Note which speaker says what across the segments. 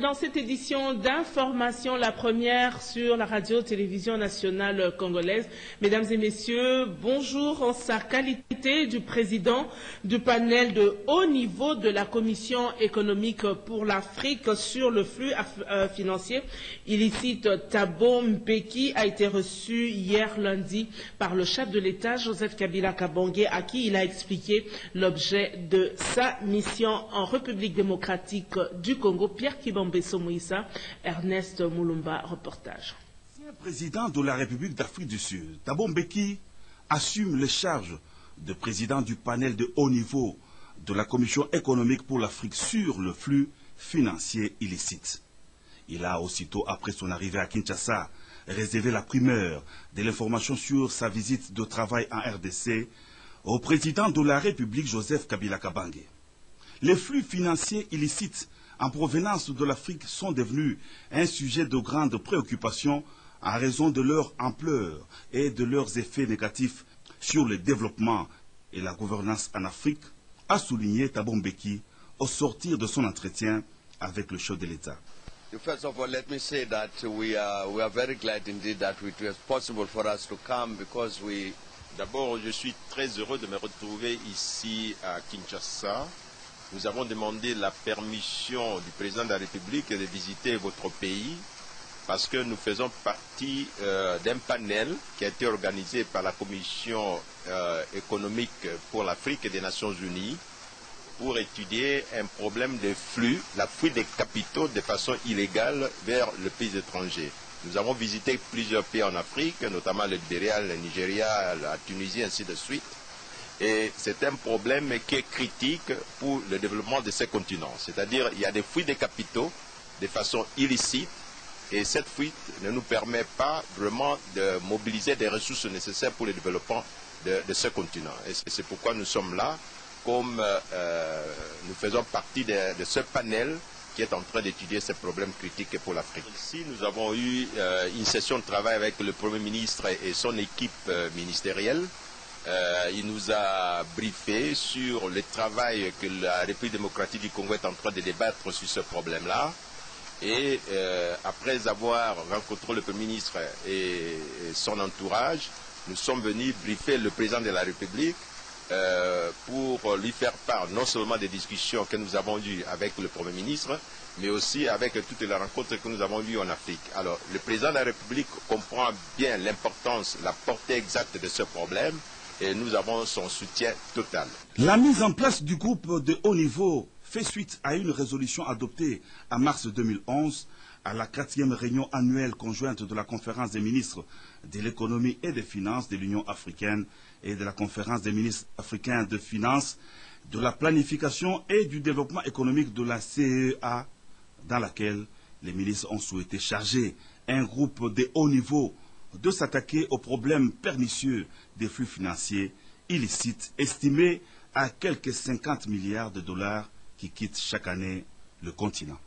Speaker 1: Dans cette édition d'information, la première sur la radio-télévision nationale congolaise. Mesdames et messieurs, bonjour en sa qualité du président du panel de haut niveau de la Commission économique pour l'Afrique sur le flux financier illicite. Thabo Mbeki a été reçu hier lundi par le chef de l'État, Joseph Kabila Kabange, à qui il a expliqué l'objet de sa mission en République démocratique du Congo. Pierre Kibambe Somoïsa, Ernest Moulumba, reportage.
Speaker 2: Le président de la République d'Afrique du Sud, Thabo Mbeki, assume les charges de président du panel de haut niveau de la Commission économique pour l'Afrique sur le flux financier illicite. Il a aussitôt, après son arrivée à Kinshasa, réservé la primeur de l'information sur sa visite de travail en RDC au président de la République, Joseph Kabila Kabange. Les flux financiers illicites en provenance de l'Afrique sont devenus un sujet de grande préoccupation en raison de leur ampleur et de leurs effets négatifs sur le développement et la gouvernance en Afrique, a souligné Thabo Mbeki au sortir de son entretien avec le chef de l'État.
Speaker 3: First of all, let me say that we are very glad indeed that it was possible for us to come because we...
Speaker 4: D'abord, je suis très heureux de me retrouver ici à Kinshasa. Nous avons demandé la permission du président de la République de visiter votre pays parce que nous faisons partie d'un panel qui a été organisé par la Commission économique pour l'Afrique des Nations Unies pour étudier un problème de flux, la fuite des capitaux de façon illégale vers le pays étranger. Nous avons visité plusieurs pays en Afrique, notamment le Libéria, le Nigeria, la Tunisie, ainsi de suite. Et c'est un problème qui est critique pour le développement de ces continents. C'est-à-dire qu'il y a des fuites de capitaux de façon illicite et cette fuite ne nous permet pas vraiment de mobiliser des ressources nécessaires pour le développement de ce continent. Et c'est pourquoi nous sommes là, comme nous faisons partie de ce panel qui est en train d'étudier ces problèmes critiques pour l'Afrique. Ici, nous avons eu une session de travail avec le Premier ministre et son équipe ministérielle. Il nous a briefé sur le travail que la République démocratique du Congo est en train de débattre sur ce problème-là. Et après avoir rencontré le Premier ministre et son entourage, nous sommes venus briefer le président de la République pour lui faire part non seulement des discussions que nous avons eues avec le Premier ministre, mais aussi avec toutes les rencontres que nous avons eues en Afrique. Alors, le président de la République comprend bien l'importance, la portée exacte de ce problème, et nous avons son soutien total.
Speaker 2: La mise en place du groupe de haut niveau fait suite à une résolution adoptée en mars 2011 à la 4e réunion annuelle conjointe de la conférence des ministres de l'économie et des finances de l'Union africaine et de la conférence des ministres africains de finances, de la planification et du développement économique de la CEA, dans laquelle les ministres ont souhaité charger un groupe de haut niveau de s'attaquer aux problèmes pernicieux des flux financiers illicites estimés à quelques 50 milliards de dollars qui quittent chaque année le continent.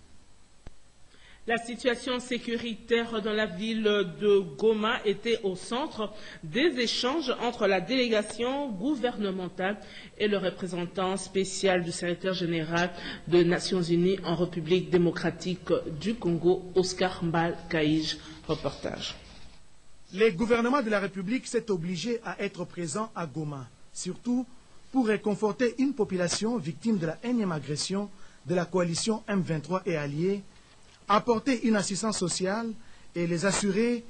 Speaker 1: La situation sécuritaire dans la ville de Goma était au centre des échanges entre la délégation gouvernementale et le représentant spécial du secrétaire général des Nations Unies en République démocratique du Congo, Oscar Mbal Kaïj. Reportage.
Speaker 5: Le gouvernement de la République s'est obligé à être présent à Goma, surtout pour réconforter une population victime de la énième agression de la coalition M23 et alliés, apporter une assistance sociale et les assurer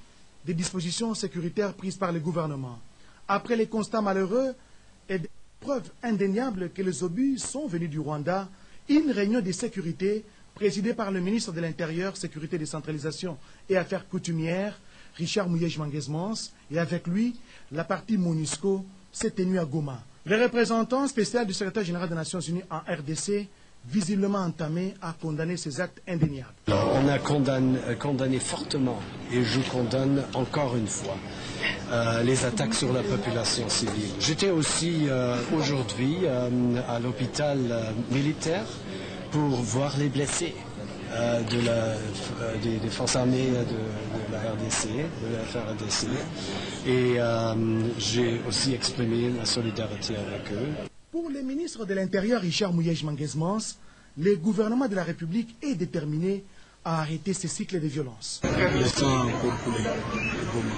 Speaker 5: des dispositions sécuritaires prises par le gouvernement. Après les constats malheureux et des preuves indéniables que les obus sont venus du Rwanda, une réunion de sécurité présidée par le ministre de l'Intérieur, Sécurité, Décentralisation et Affaires coutumières, Richard Mouyej-Manguez-Mons, et avec lui, la partie MONUSCO s'est tenue à Goma. Le représentant spécial du secrétaire général des Nations Unies en RDC, visiblement entamé, a condamné ces actes indéniables.
Speaker 6: On a condamné fortement, et je condamne encore une fois, les attaques sur la population civile. J'étais aussi aujourd'hui à l'hôpital militaire pour voir les blessés des forces armées de la RDC, de la FRDC, et j'ai aussi exprimé ma solidarité avec eux.
Speaker 5: Pour le ministre de l'Intérieur, Richard Mouyej-Manguez-Mons, le gouvernement de la République est déterminé à arrêter ces cycles de violence.
Speaker 7: Le sang a encore coulé de Goma.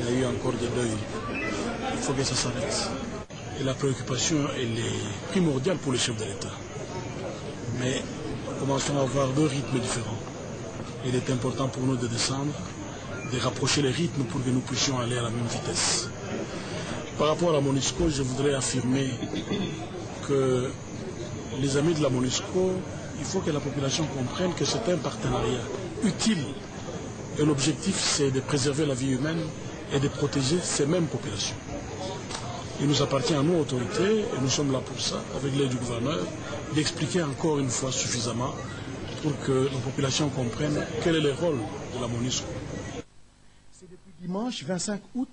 Speaker 7: Il y a eu encore des deuils. Il faut que ça s'arrête. Et la préoccupation, elle est primordiale pour le chef de l'État. Mais nous commençons à avoir deux rythmes différents. Il est important pour nous de descendre, de rapprocher les rythmes pour que nous puissions aller à la même vitesse. Par rapport à la MONUSCO, je voudrais affirmer que les amis de la MONUSCO, il faut que la population comprenne que c'est un partenariat utile. Et l'objectif, c'est de préserver la vie humaine et de protéger ces mêmes populations. Il nous appartient à nous, autorités, et nous sommes là pour ça, avec l'aide du gouverneur, d'expliquer encore une fois suffisamment pour que nos populations comprennent quel est le rôle de la MONUSCO.
Speaker 5: C'est depuis dimanche 25 août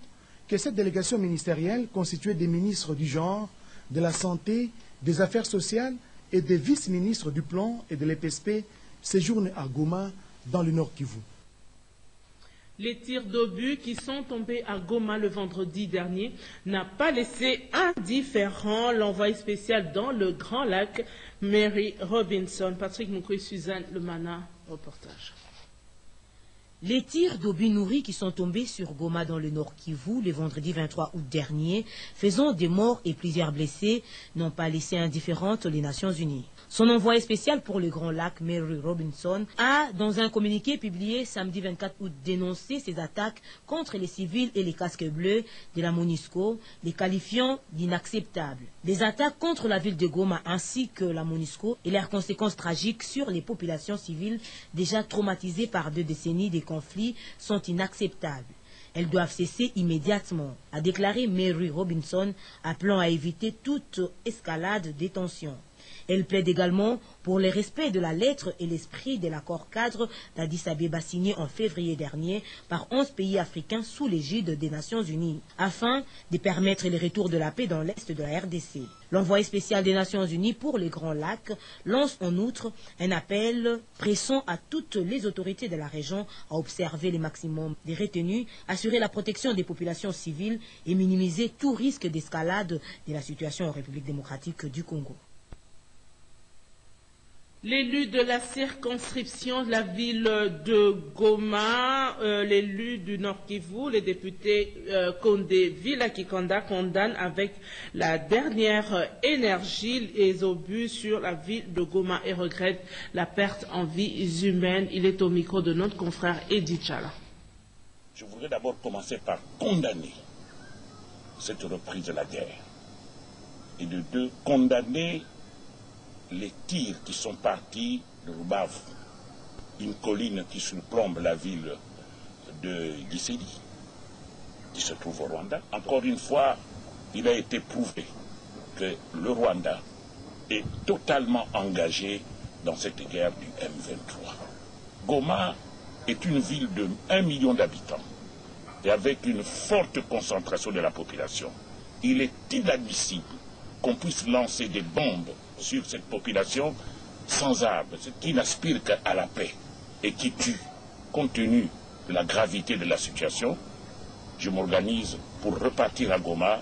Speaker 5: que cette délégation ministérielle, constituée des ministres du genre, de la santé, des affaires sociales et des vice-ministres du plan et de l'EPSP, séjourne à Goma, dans le Nord Kivu.
Speaker 1: Les tirs d'obus qui sont tombés à Goma le vendredi dernier n'ont pas laissé indifférent l'envoyé spécial dans le Grand Lac, Mary Robinson. Patrick Moukoui, Suzanne Lemana, reportage.
Speaker 8: Les tirs d'obus nourris qui sont tombés sur Goma dans le Nord Kivu le vendredi 23 août dernier, faisant des morts et plusieurs blessés, n'ont pas laissé indifférentes les Nations Unies. Son envoyé spécial pour le Grand Lac, Mary Robinson, a, dans un communiqué publié samedi 24 août, dénoncé ces attaques contre les civils et les casques bleus de la MONUSCO, les qualifiant d'inacceptables. Des attaques contre la ville de Goma ainsi que la MONUSCO et leurs conséquences tragiques sur les populations civiles déjà traumatisées par 2 décennies de conflits sont inacceptables. Elles doivent cesser immédiatement, a déclaré Mary Robinson, appelant à éviter toute escalade des tensions. Elle plaide également pour le respect de la lettre et l'esprit de l'accord cadre d'Addis Abeba signé en février dernier par 11 pays africains sous l'égide des Nations Unies, afin de permettre le retour de la paix dans l'est de la RDC. L'envoyé spécial des Nations Unies pour les Grands Lacs lance en outre un appel pressant à toutes les autorités de la région à observer le maximum des retenues, assurer la protection des populations civiles et minimiser tout risque d'escalade de la situation en République démocratique du Congo.
Speaker 1: L'élu de la circonscription de la ville de Goma, l'élu du Nord Kivu, le député Kondé Villa Kikanda condamne avec la dernière énergie les obus sur la ville de Goma et regrette la perte en vies humaines. Il est au micro de notre confrère Edith Chala.
Speaker 9: Je voudrais d'abord commencer par condamner cette reprise de la guerre et de deux, condamner les tirs qui sont partis de Rubavu, une colline qui surplombe la ville de Gisenyi, qui se trouve au Rwanda. Encore une fois, il a été prouvé que le Rwanda est totalement engagé dans cette guerre du M23. Goma est une ville de 1 million d'habitants et avec une forte concentration de la population. Il est inadmissible qu'on puisse lancer des bombes sur cette population sans armes, qui n'aspire qu'à la paix et qui tue. Compte tenu de la gravité de la situation, je m'organise pour repartir à Goma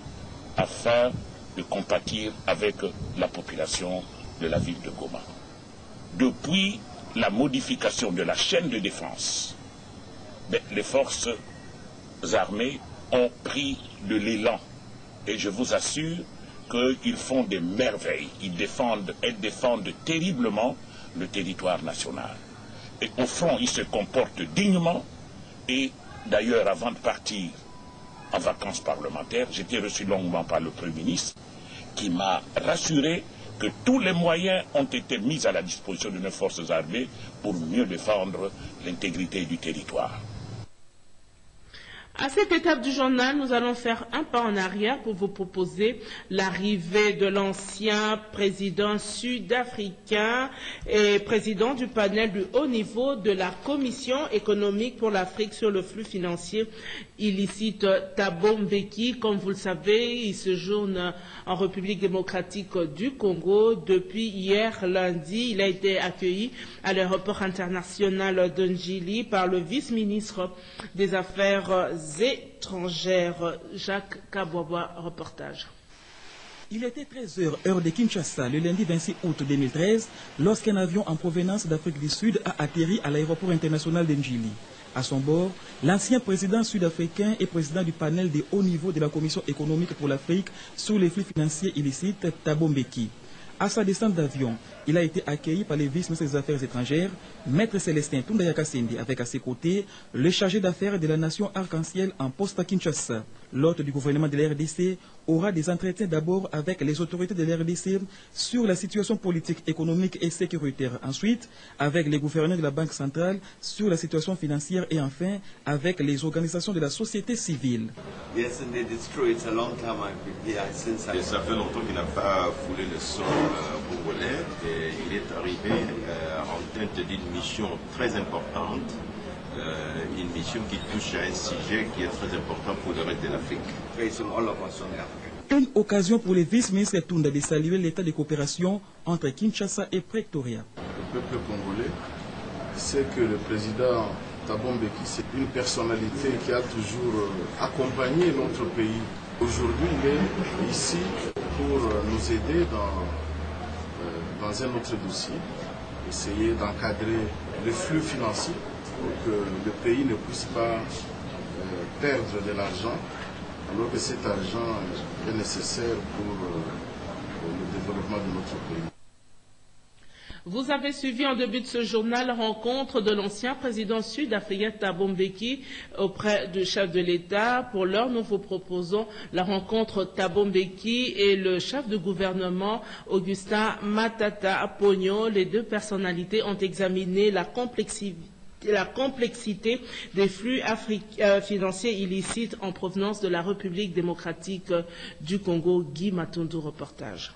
Speaker 9: afin de compatir avec la population de la ville de Goma. Depuis la modification de la chaîne de défense, les forces armées ont pris de l'élan et je vous assure qu'ils font des merveilles. Elles défendent terriblement le territoire national. Et au front, ils se comportent dignement. Et d'ailleurs, avant de partir en vacances parlementaires, j'étais reçu longuement par le Premier ministre qui m'a rassuré que tous les moyens ont été mis à la disposition de nos forces armées pour mieux défendre l'intégrité du territoire.
Speaker 1: À cette étape du journal, nous allons faire un pas en arrière pour vous proposer l'arrivée de l'ancien président sud-africain et président du panel du haut niveau de la Commission économique pour l'Afrique sur le flux financier illicite, Thabo Mbeki. Comme vous le savez, il séjourne en République démocratique du Congo. Depuis hier lundi, il a été accueilli à l'aéroport international de Njili par le vice-ministre des Affaires étrangères, Jacques Kabwabwa, reportage.
Speaker 10: Il était 13h, heure de Kinshasa, le lundi 26 août 2013, lorsqu'un avion en provenance d'Afrique du Sud a atterri à l'aéroport international d'Ndjili. À son bord, l'ancien président sud-africain et président du panel de haut niveau de la Commission économique pour l'Afrique sur les flux financiers illicites, Thabo Mbeki. À sa descente d'avion, il a été accueilli par les vice-ministres des Affaires étrangères, Maître Célestin Tundaya Kassendi, avec à ses côtés le chargé d'affaires de la nation arc-en-ciel en poste à Kinshasa. L'hôte du gouvernement de la RDC aura des entretiens d'abord avec les autorités de la RDC sur la situation politique, économique et sécuritaire. Ensuite, avec les gouverneurs de la Banque centrale sur la situation financière et enfin avec les organisations de la société civile.
Speaker 3: Yes, indeed, it's true. It's a long time I've been here since
Speaker 4: Et ça fait longtemps qu'il n'a pas foulé le sol congolais et il est arrivé en tête d'une mission très importante, une mission qui touche à un sujet qui est très important pour le reste de l'Afrique.
Speaker 10: Une occasion pour les vice-ministres Tunda de saluer l'état de coopération entre Kinshasa et Pretoria.
Speaker 7: Le peuple congolais sait que le président Thabo Mbeki, c'est une personnalité qui a toujours accompagné notre pays. Aujourd'hui, il est ici pour nous aider dans un autre dossier, essayer d'encadrer les flux financiers pour que le pays ne puisse pas perdre de l'argent, alors que cet argent est nécessaire pour le développement de notre pays.
Speaker 1: Vous avez suivi en début de ce journal la rencontre de l'ancien président sud-africain Thabo Mbeki auprès du chef de l'État. Pour l'heure, nous vous proposons la rencontre Thabo Mbeki et le chef de gouvernement Augustin Matata Ponyo. Les deux personnalités ont examiné la complexité des flux financiers illicites en provenance de la République démocratique du Congo. Guy Matundu, reportage.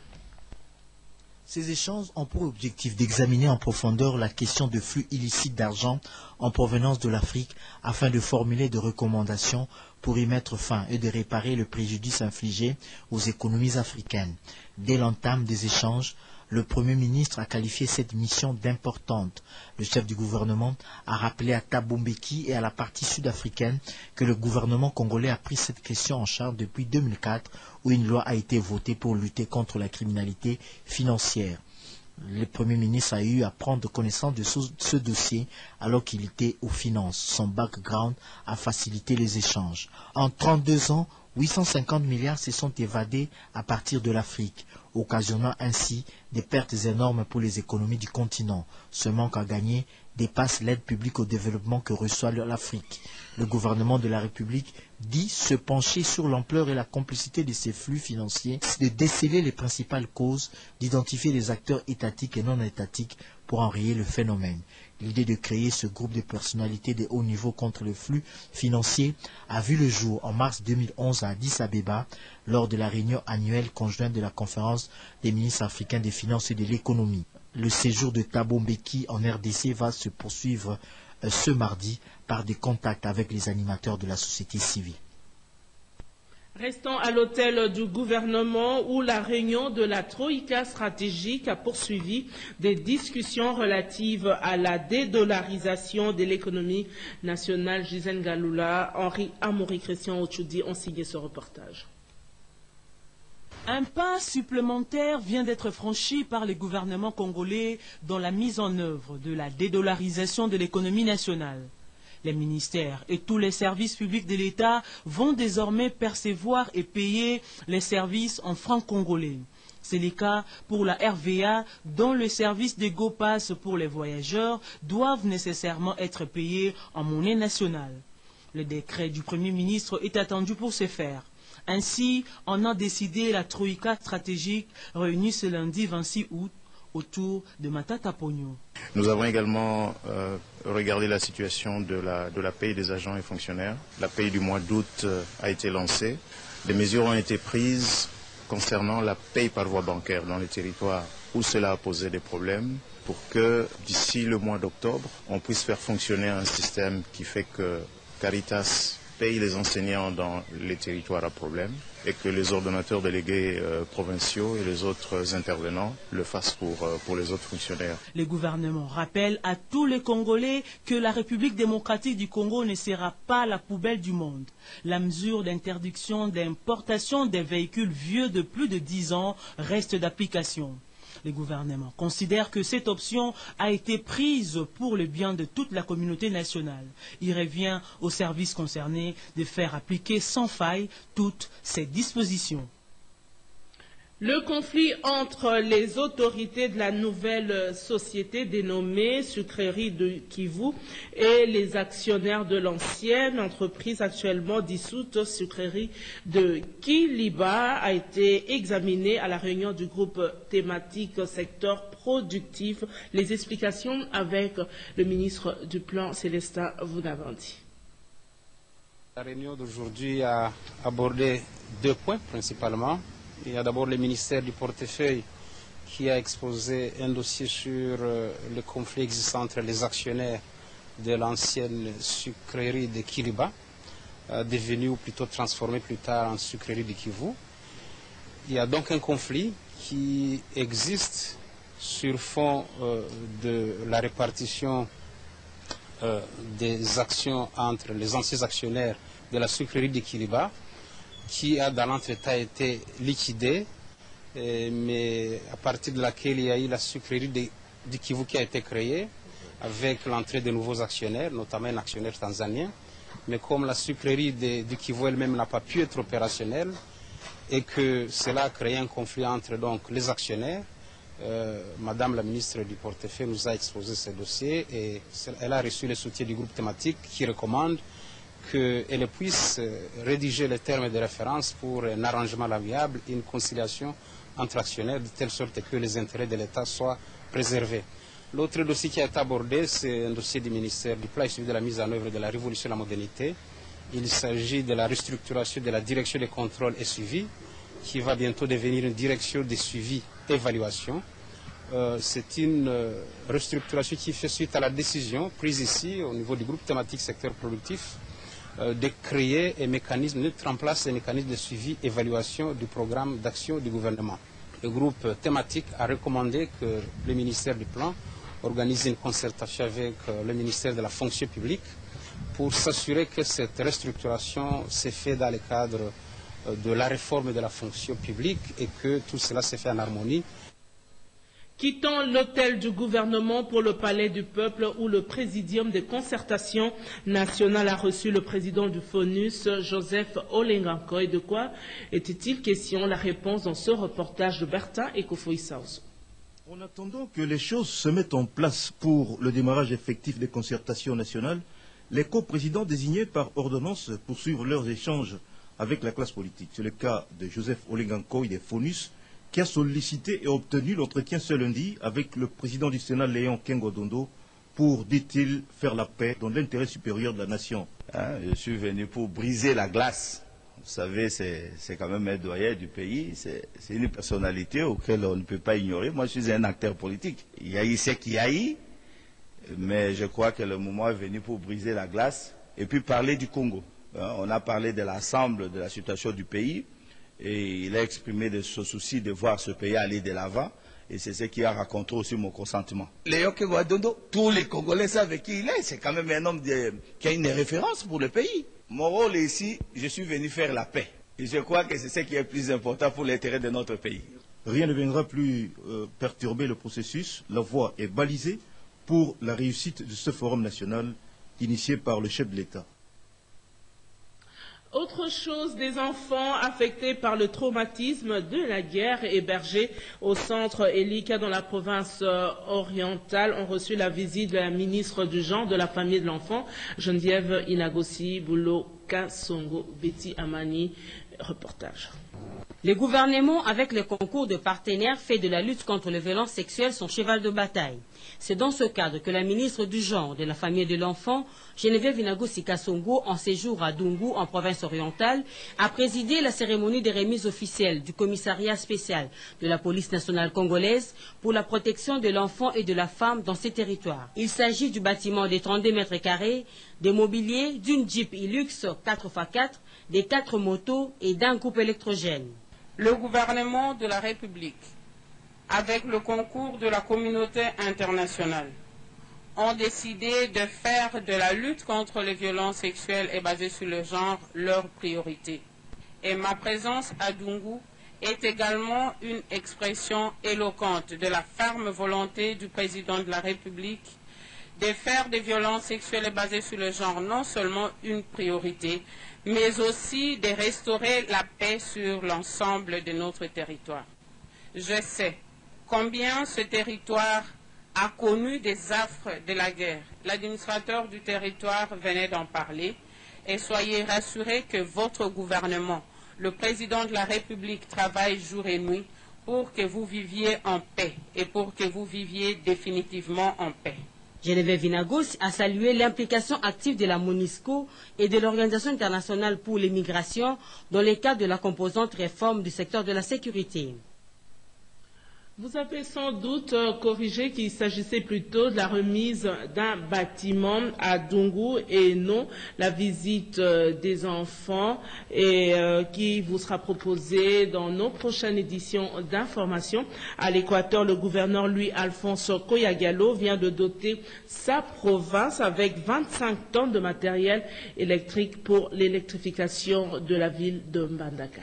Speaker 11: Ces échanges ont pour objectif d'examiner en profondeur la question de flux illicites d'argent en provenance de l'Afrique afin de formuler des recommandations pour y mettre fin et de réparer le préjudice infligé aux économies africaines. Dès l'entame des échanges, le Premier ministre a qualifié cette mission d'importante. Le chef du gouvernement a rappelé à Thabo Mbeki et à la partie sud-africaine que le gouvernement congolais a pris cette question en charge depuis 2004, où une loi a été votée pour lutter contre la criminalité financière. Le Premier ministre a eu à prendre connaissance de ce dossier alors qu'il était aux finances. Son background a facilité les échanges. En 32 ans, 850 milliards se sont évadés à partir de l'Afrique, occasionnant ainsi des pertes énormes pour les économies du continent. Ce manque à gagner dépasse l'aide publique au développement que reçoit l'Afrique. Le gouvernement de la République dit se pencher sur l'ampleur et la complicité de ces flux financiers, de déceler les principales causes, d'identifier les acteurs étatiques et non étatiques pour enrayer le phénomène. L'idée de créer ce groupe de personnalités de haut niveau contre le flux financier a vu le jour en mars 2011 à Addis Abeba lors de la réunion annuelle conjointe de la conférence des ministres africains des finances et de l'économie. Le séjour de Thabo Mbeki en RDC va se poursuivre ce mardi par des contacts avec les animateurs de la société civile.
Speaker 1: Restons à l'hôtel du gouvernement où la réunion de la Troïka stratégique a poursuivi des discussions relatives à la dédollarisation de l'économie nationale. Gisèle Galoula, Henri Amoury, Christian Ochoudi ont signé ce reportage.
Speaker 12: Un pas supplémentaire vient d'être franchi par le gouvernement congolais dans la mise en œuvre de la dédollarisation de l'économie nationale. Les ministères et tous les services publics de l'État vont désormais percevoir et payer les services en francs congolais. C'est le cas pour la RVA, dont le service de GoPass pour les voyageurs doivent nécessairement être payés en monnaie nationale. Le décret du Premier ministre est attendu pour ce faire. Ainsi, on a décidé la Troïka stratégique réunie ce lundi 26 août autour de Matata Ponyo.
Speaker 13: Nous avons également regardé la situation de la paye des agents et fonctionnaires. La paye du mois d'août a été lancée. Des mesures ont été prises concernant la paye par voie bancaire dans les territoires où cela a posé des problèmes pour que d'ici le mois d'octobre, on puisse faire fonctionner un système qui fait que Caritas paye les enseignants dans les territoires à problème et que les ordonnateurs délégués provinciaux et les autres intervenants le fassent pour les autres fonctionnaires.
Speaker 12: Le gouvernement rappelle à tous les Congolais que la République démocratique du Congo ne sera pas la poubelle du monde. La mesure d'interdiction d'importation des véhicules vieux de plus de 10 ans reste d'application. Le gouvernement considère que cette option a été prise pour le bien de toute la communauté nationale. Il revient aux services concernés de faire appliquer sans faille toutes ces dispositions.
Speaker 1: Le conflit entre les autorités de la nouvelle société dénommée Sucrerie de Kivu et les actionnaires de l'ancienne entreprise actuellement dissoute Sucrerie de Kiliba a été examiné à la réunion du groupe thématique secteur productif. Les explications avec le ministre du Plan, Célestin Vunavandi.
Speaker 14: La réunion d'aujourd'hui a abordé 2 points principalement. Il y a d'abord le ministère du portefeuille qui a exposé un dossier sur le conflit existant entre les actionnaires de l'ancienne sucrerie de Kiliba, devenue ou plutôt transformée plus tard en sucrerie de Kivu. Il y a donc un conflit qui existe sur fond de la répartition des actions entre les anciens actionnaires de la sucrerie de Kiliba, qui a dans l'entretemps été liquidé, mais à partir de laquelle il y a eu la sucrerie du Kivu qui a été créée, avec l'entrée de nouveaux actionnaires, notamment un actionnaire tanzanien. Mais comme la sucrerie du Kivu elle-même n'a pas pu être opérationnelle, et que cela a créé un conflit entre donc, les actionnaires, Madame la ministre du portefeuille nous a exposé ce dossier et elle a reçu le soutien du groupe thématique qui recommande qu'elle puisse rédiger les termes de référence pour un arrangement amiable, une conciliation entre actionnaires de telle sorte que les intérêts de l'État soient préservés. L'autre dossier qui a été abordé, c'est un dossier du ministère du Plan et suivi de la mise en œuvre de la révolution de la modernité. Il s'agit de la restructuration de la direction des contrôles et suivi, qui va bientôt devenir une direction de suivi et évaluation. C'est une restructuration qui fait suite à la décision prise ici au niveau du groupe thématique secteur productif de créer un mécanisme, de mettre en place un mécanisme de suivi et évaluation du programme d'action du gouvernement. Le groupe thématique a recommandé que le ministère du Plan organise une concertation avec le ministère de la fonction publique pour s'assurer que cette restructuration s'est faite dans le cadre de la réforme de la fonction publique et que tout cela s'est fait en harmonie.
Speaker 1: Quittant l'hôtel du gouvernement pour le palais du peuple où le présidium de concertation nationale a reçu le président du FONUS, Joseph Olengankoy. De quoi était-il question? La réponse dans ce reportage de Bertin et Kofoïsaus.
Speaker 15: En attendant que les choses se mettent en place pour le démarrage effectif des concertations nationales, les coprésidents désignés par ordonnance poursuivent leurs échanges avec la classe politique. C'est le cas de Joseph Olengankoy des FONUS, qui a sollicité et obtenu l'entretien ce lundi avec le président du Sénat, Léon Kengodondo, pour, dit-il, faire la paix dans l'intérêt supérieur de la nation.
Speaker 16: Je suis venu pour briser la glace. Vous savez, c'est quand même un doyen du pays, c'est une personnalité auquel on ne peut pas ignorer. Moi, je suis un acteur politique. Il y a eu ce qu'il y a eu, mais je crois que le moment est venu pour briser la glace et puis parler du Congo. On a parlé de l'ensemble de la situation du pays. Et il a exprimé ce souci de voir ce pays aller de l'avant. Et c'est ce qui a raconté aussi mon consentement. Léon Kengodondo, tous les Congolais savent qui il est. C'est quand même un homme qui a une référence pour le pays. Mon rôle ici, je suis venu faire la paix. Et je crois que c'est ce qui est le plus important pour l'intérêt de notre pays.
Speaker 15: Rien ne viendra plus perturber le processus. La voie est balisée pour la réussite de ce forum national initié par le chef de l'État.
Speaker 1: Autre chose, des enfants affectés par le traumatisme de la guerre hébergés au centre Elika dans la province orientale ont reçu la visite de la ministre du Genre, de la Famille et de l'Enfant, Geneviève Inagosi Boulo Kasongo. Betty Amani, reportage.
Speaker 17: Le gouvernement, avec le concours de partenaires, fait de la lutte contre les violences sexuelles son cheval de bataille. C'est dans ce cadre que la ministre du Genre, de la Famille et de l'Enfant, Geneviève Inagosi Kasongo, en séjour à Dungu, en province orientale, a présidé la cérémonie de remise officielle du commissariat spécial de la police nationale congolaise pour la protection de l'enfant et de la femme dans ces territoires. Il s'agit du bâtiment de 32 mètres carrés des mobiliers, d'une Jeep Hilux 4x4, des 4 motos et d'un groupe électrogène.
Speaker 18: Le gouvernement de la République, avec le concours de la communauté internationale, ont décidé de faire de la lutte contre les violences sexuelles et basées sur le genre leur priorité. Et ma présence à Dungu est également une expression éloquente de la ferme volonté du président de la République de faire des violences sexuelles et basées sur le genre non seulement une priorité, mais aussi de restaurer la paix sur l'ensemble de notre territoire. Je sais combien ce territoire a connu des affres de la guerre. L'administrateur du territoire venait d'en parler et soyez rassurés que votre gouvernement, le président de la République, travaille jour et nuit pour que vous viviez en paix et pour que vous viviez définitivement en paix.
Speaker 17: Geneviève Vinagos a salué l'implication active de la MONUSCO et de l'Organisation internationale pour les migrations dans le cadre de la composante réforme du secteur de la sécurité.
Speaker 1: Vous avez sans doute corrigé qu'il s'agissait plutôt de la remise d'un bâtiment à Dungu et non la visite des enfants et qui vous sera proposée dans nos prochaines éditions d'information. À l'Équateur, le gouverneur Louis-Alphonse Koyagalo vient de doter sa province avec 25 tonnes de matériel électrique pour l'électrification de la ville de Mbandaka.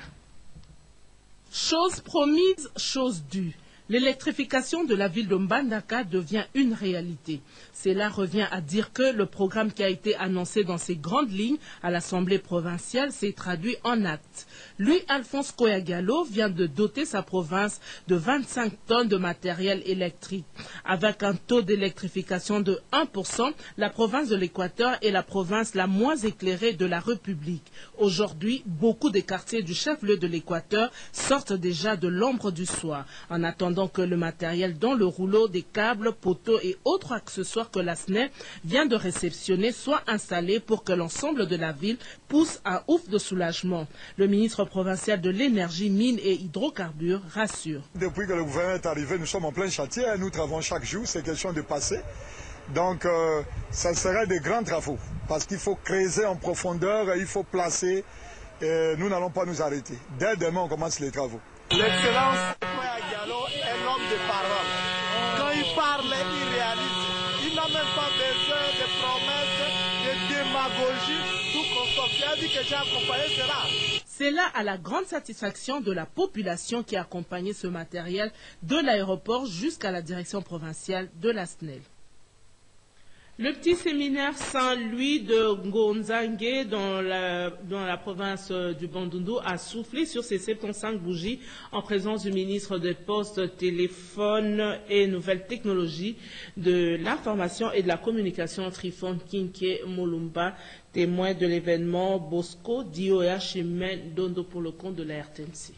Speaker 19: Chose promise, chose due. L'électrification de la ville de Mbandaka devient une réalité. Cela revient à dire que le programme qui a été annoncé dans ses grandes lignes à l'Assemblée provinciale s'est traduit en actes. Louis-Alphonse Koyagalo vient de doter sa province de 25 tonnes de matériel électrique. Avec un taux d'électrification de 1%, la province de l'Équateur est la province la moins éclairée de la République. Aujourd'hui, beaucoup des quartiers du chef-lieu de l'Équateur sortent déjà de l'ombre du soir. En attendant que le matériel dont le rouleau des câbles, poteaux et autres accessoires que la SNEL vient de réceptionner soit installé pour que l'ensemble de la ville pousse un ouf de soulagement. Le ministre provincial de l'énergie, mines et hydrocarbures rassure.
Speaker 20: Depuis que le gouvernement est arrivé, nous sommes en plein chantier, nous travaillons chaque jour, c'est question de passer. Donc ça serait des grands travaux parce qu'il faut creuser en profondeur, il faut placer et nous n'allons pas nous arrêter. Dès demain, on commence les travaux.
Speaker 21: L'excellence Koyagalo est l'homme de parole. Quand il parle, il réalise. Il n'a même pas besoin de promesses, de démagogie. Tout consomme. Il a dit que j'ai accompagné cela.
Speaker 19: C'est là à la grande satisfaction de la population qui a accompagné ce matériel de l'aéroport jusqu'à la direction provinciale de la SNEL.
Speaker 1: Le petit séminaire Saint-Louis de Ngonzangue dans la province du Bandundu a soufflé sur ses 75 bougies en présence du ministre des Postes, Téléphones et Nouvelles Technologies, de l'Information et de la Communication Trifon Kinke Molumba, témoin de l'événement Bosco DOH et Men Dondo pour le compte de la RTNC.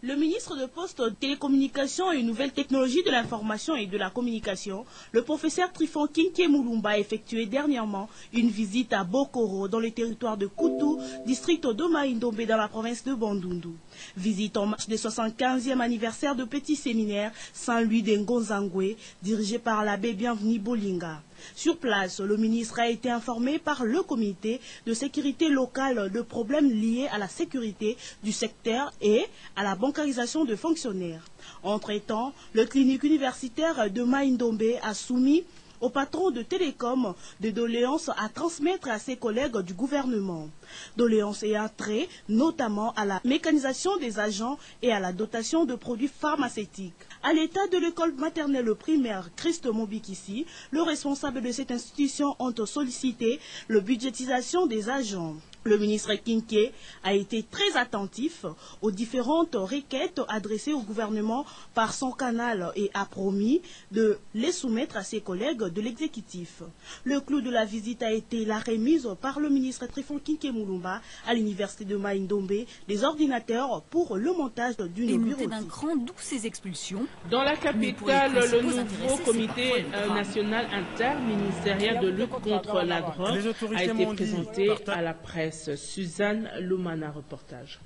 Speaker 22: Le ministre de Postes, Télécommunications et Nouvelles Technologies de l'Information et de la Communication, le professeur Trifon Kinke Mulumba, a effectué dernièrement une visite à Bokoro, dans le territoire de Koutou, district de Maïndombe, dans la province de Bandundu. Visite en marge des 75e anniversaire de petit séminaire Saint-Louis de Ngonzangwe, dirigé par l'abbé Bienvenu Bolinga. Sur place, le ministre a été informé par le comité de sécurité locale de problèmes liés à la sécurité du secteur et à la bancarisation de fonctionnaires. Entre-temps, le clinique universitaire de Maïndombe a soumis au patron de Télécom des doléances à transmettre à ses collègues du gouvernement. Doléances ayant trait notamment à la mécanisation des agents et à la dotation de produits pharmaceutiques. À l'état de l'école maternelle primaire Christ Mobikissi, le responsable de cette institution ont sollicité la budgétisation des agents. Le ministre Kinke a été très attentif aux différentes requêtes adressées au gouvernement par son canal et a promis de les soumettre à ses collègues de l'exécutif. Le clou de la visite a été la remise par le ministre Trifon Kinke Mulumba à l'université de Maïndombe des ordinateurs pour le montage d'une bureautique.
Speaker 23: D'un cran, d'où ces expulsions.
Speaker 1: Dans la capitale, le nouveau comité national interministériel de lutte contre la drogue a été présenté à la presse. Suzanne Lumana, reportage.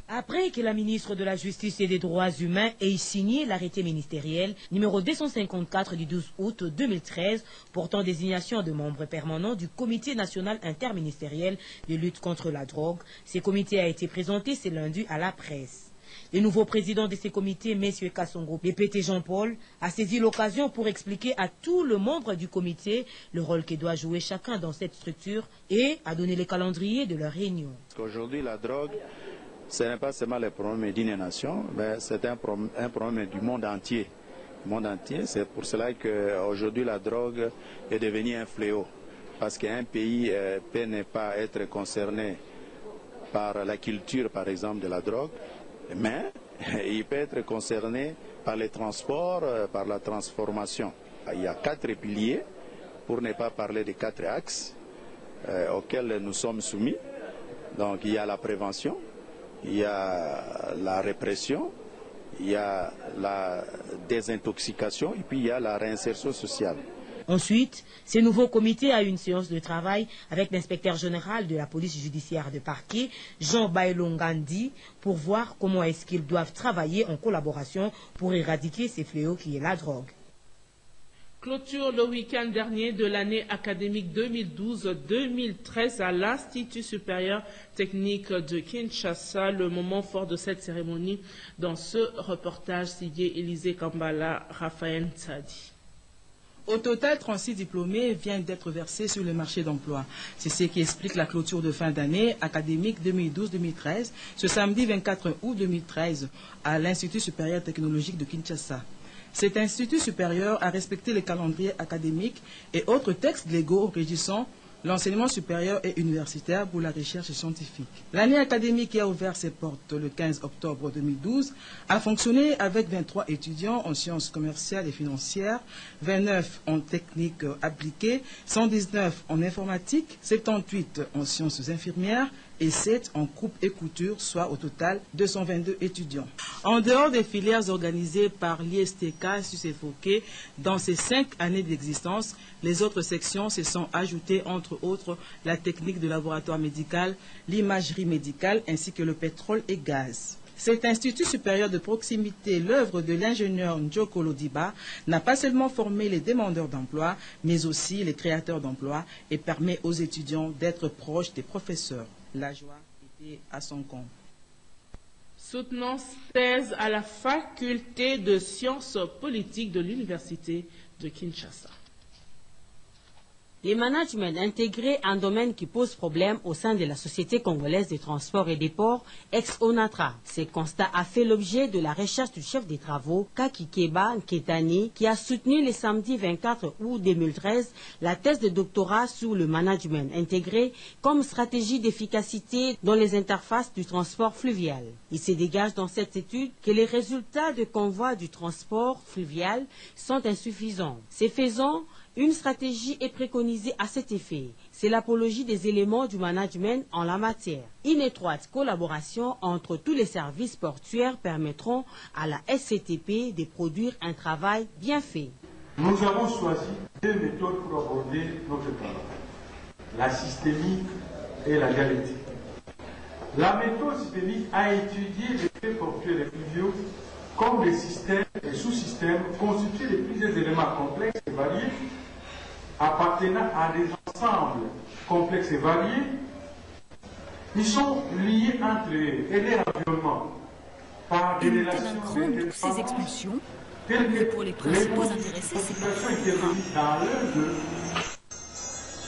Speaker 8: Après que la ministre de la Justice et des Droits humains ait signé l'arrêté ministériel numéro 254 du 12 août 2013 portant désignation de membres permanents du Comité national interministériel de lutte contre la drogue, ce comité a été présenté ce lundi à la presse. Le nouveau président de ces comités, M. Kassongo Pépété Jean-Paul, a saisi l'occasion pour expliquer à tous les membres du comité le rôle que doit jouer chacun dans cette structure et a donné le calendrier de leur réunion.
Speaker 2: Aujourd'hui, la drogue, ce n'est pas seulement le problème d'une nation, mais c'est un problème du monde entier. C'est pour cela qu'aujourd'hui la drogue est devenue un fléau. Parce qu'un pays peut ne pas être concerné par la culture, par exemple, de la drogue, mais il peut être concerné par les transports, par la transformation. Il y a 4 piliers, pour ne pas parler des 4 axes auxquels nous sommes soumis. Donc il y a la prévention, il y a la répression, il y a la désintoxication et puis il y a la réinsertion sociale.
Speaker 8: Ensuite, ce nouveau comité a eu une séance de travail avec l'inspecteur général de la police judiciaire de parquet, Jean Bailongandi, pour voir comment est-ce qu'ils doivent travailler en collaboration pour éradiquer ces fléaux qui est la drogue.
Speaker 1: Clôture le week-end dernier de l'année académique 2012-2013 à l'Institut supérieur technique de Kinshasa. Le moment fort de cette cérémonie dans ce reportage signé Élisée Kambala, Raphaël Tsadi.
Speaker 5: Au total, 36 diplômés viennent d'être versés sur le marché d'emploi. C'est ce qui explique la clôture de fin d'année académique 2012-2013 ce samedi 24 août 2013 à l'Institut supérieur technologique de Kinshasa. Cet institut supérieur a respecté les calendriers académiques et autres textes légaux régissant l'enseignement supérieur et universitaire pour la recherche scientifique. L'année académique qui a ouvert ses portes le 15 octobre 2012 a fonctionné avec 23 étudiants en sciences commerciales et financières, 29 en techniques appliquées, 119 en informatique, 78 en sciences infirmières et 7 en coupe et couture, soit au total 222 étudiants. En dehors des filières organisées par l'ISTK suséfoquées dans ces 5 années d'existence, les autres sections se sont ajoutées, entre autres, la technique de laboratoire médical, l'imagerie médicale ainsi que le pétrole et gaz. Cet institut supérieur de proximité, l'œuvre de l'ingénieur Njoko Lodiba, n'a pas seulement formé les demandeurs d'emploi, mais aussi les créateurs d'emplois et permet aux étudiants d'être proches des professeurs. La joie était à son compte.
Speaker 1: Soutenance thèse à la faculté de sciences politiques de l'université de Kinshasa.
Speaker 17: Le management intégré, un domaine qui pose problème au sein de la Société congolaise des transports et des ports, ex-ONATRA. Ce constat a fait l'objet de la recherche du chef des travaux, Kakikeba Nketani, qui a soutenu le samedi 24 août 2013 la thèse de doctorat sur le management intégré comme stratégie d'efficacité dans les interfaces du transport fluvial. Il se dégage dans cette étude que les résultats de convoi du transport fluvial sont insuffisants. Ce faisant, une stratégie est préconisée à cet effet. C'est l'apologie des éléments du management en la matière. Une étroite collaboration entre tous les services portuaires permettront à la SCTP de produire un travail bien fait.
Speaker 6: Nous avons choisi 2 méthodes pour aborder notre travail, la systémique et la dialectique. La méthode systémique a étudié les faits portuaires et fluviaux comme des systèmes et sous-systèmes constitués de plusieurs éléments complexes et variés appartenant à des ensembles complexes et variés. Ils sont liés entre eux et leur environnement par des relations
Speaker 23: ces expulsions,
Speaker 6: telles que
Speaker 23: pour les principaux intéressés, c'est
Speaker 6: intervenues dans l'un d'eux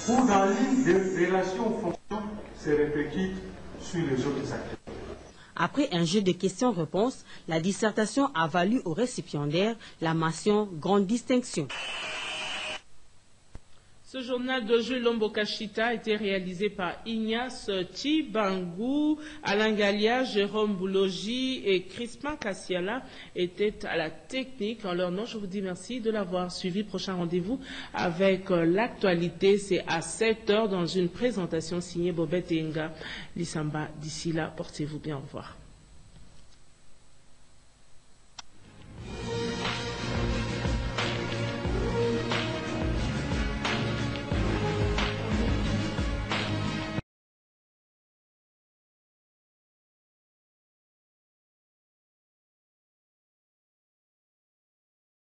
Speaker 6: ou dans l'une des relations ou fonctions se répercutent sur les autres acteurs.
Speaker 17: Après un jeu de questions-réponses, la dissertation a valu au récipiendaire la mention Grande Distinction.
Speaker 1: Ce journal de Jules Lombokashita a été réalisé par Ignace Tibangou, Alain Galia, Jérôme Boulogi et Crispin Kassiala étaient à la technique. En leur nom, je vous dis merci de l'avoir suivi. Prochain rendez-vous avec l'actualité, c'est à 7h dans une présentation signée Bobette Enga Lissamba. D'ici là, portez-vous bien, au revoir.